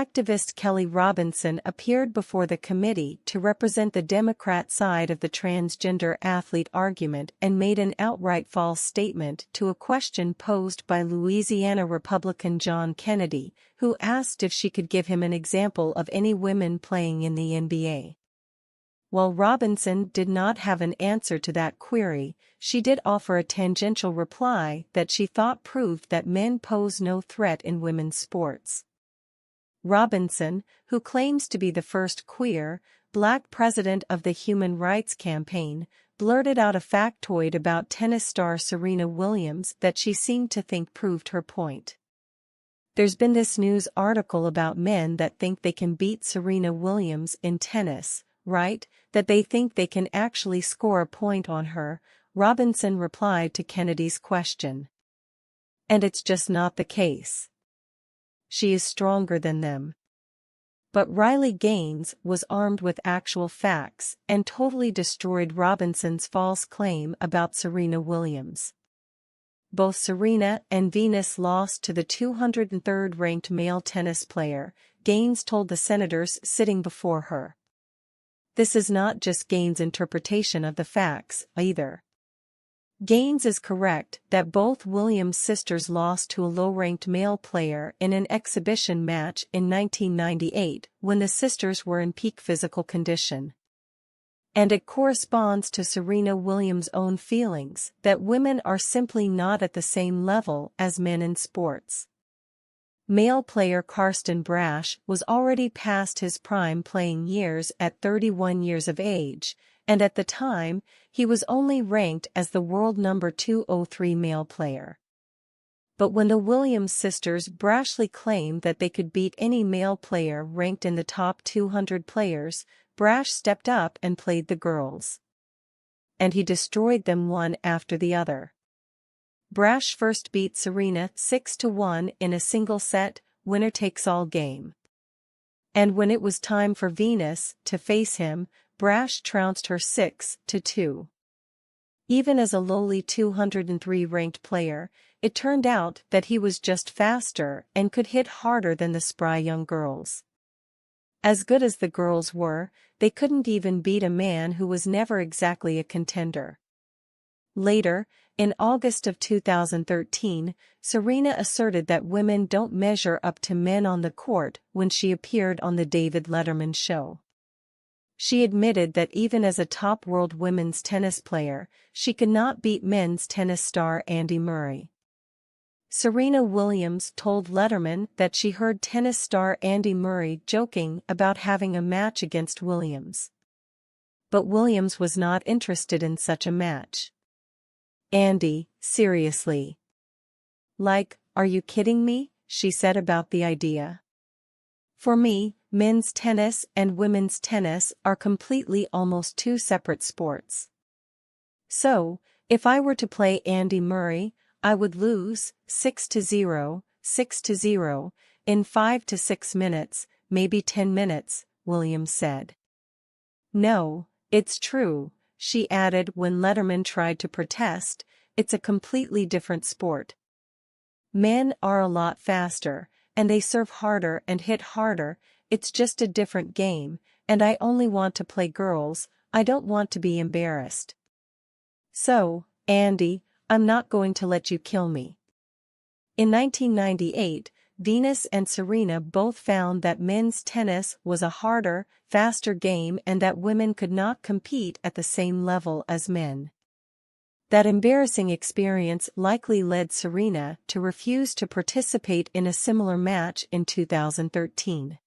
activist Kelley Robinson appeared before the committee to represent the Democrat side of the transgender athlete argument and made an outright false statement to a question posed by Louisiana Republican John Kennedy, who asked if she could give him an example of any women playing in the NBA. While Robinson did not have an answer to that query, she did offer a tangential reply that she thought proved that men pose no threat in women's sports. Robinson, who claims to be the first queer, black president of the Human Rights Campaign, blurted out a factoid about tennis star Serena Williams that she seemed to think proved her point. There's been this news article about men that think they can beat Serena Williams in tennis, right? That they think they can actually score a point on her, Robinson replied to Kennedy's question. And it's just not the case. She is stronger than them. But Riley Gaines was armed with actual facts and totally destroyed Robinson's false claim about Serena Williams. Both Serena and Venus lost to the 203rd-ranked male tennis player, Gaines told the senators sitting before her. This is not just Gaines' interpretation of the facts, either. Gaines is correct that both Williams sisters lost to a low-ranked male player in an exhibition match in 1998 when the sisters were in peak physical condition. And it corresponds to Serena Williams' own feelings that women are simply not at the same level as men in sports. Male player Karsten Brash was already past his prime playing years at 31 years of age, and at the time, he was only ranked as the world number 203 male player. But when the Williams sisters brashly claimed that they could beat any male player ranked in the top 200 players, Brash stepped up and played the girls. And he destroyed them one after the other. Brash first beat Serena 6-1 in a single set, winner-takes-all game. And when it was time for Venus to face him, Brash trounced her 6-2. Even as a lowly 203-ranked player, it turned out that he was just faster and could hit harder than the spry young girls. As good as the girls were, they couldn't even beat a man who was never exactly a contender. Later, in August of 2013, Serena asserted that women don't measure up to men on the court when she appeared on the David Letterman show. She admitted that even as a top world women's tennis player, she could not beat men's tennis star Andy Murray. Serena Williams told Letterman that she heard tennis star Andy Murray joking about having a match against Williams. But Williams was not interested in such a match. Andy, seriously. Like, are you kidding me? She said about the idea. For me, men's tennis and women's tennis are completely almost two separate sports. So, if I were to play Andy Murray, I would lose 6-0, 6-0, in 5 to 6 minutes, maybe 10 minutes, Williams said. No, it's true, she added when Letterman tried to protest, it's a completely different sport. Men are a lot faster, and they serve harder and hit harder, it's just a different game, and I only want to play girls, I don't want to be embarrassed. So, Andy, I'm not going to let you kill me. In 1998, Venus and Serena both found that men's tennis was a harder, faster game and that women could not compete at the same level as men. That embarrassing experience likely led Serena to refuse to participate in a similar match in 2013.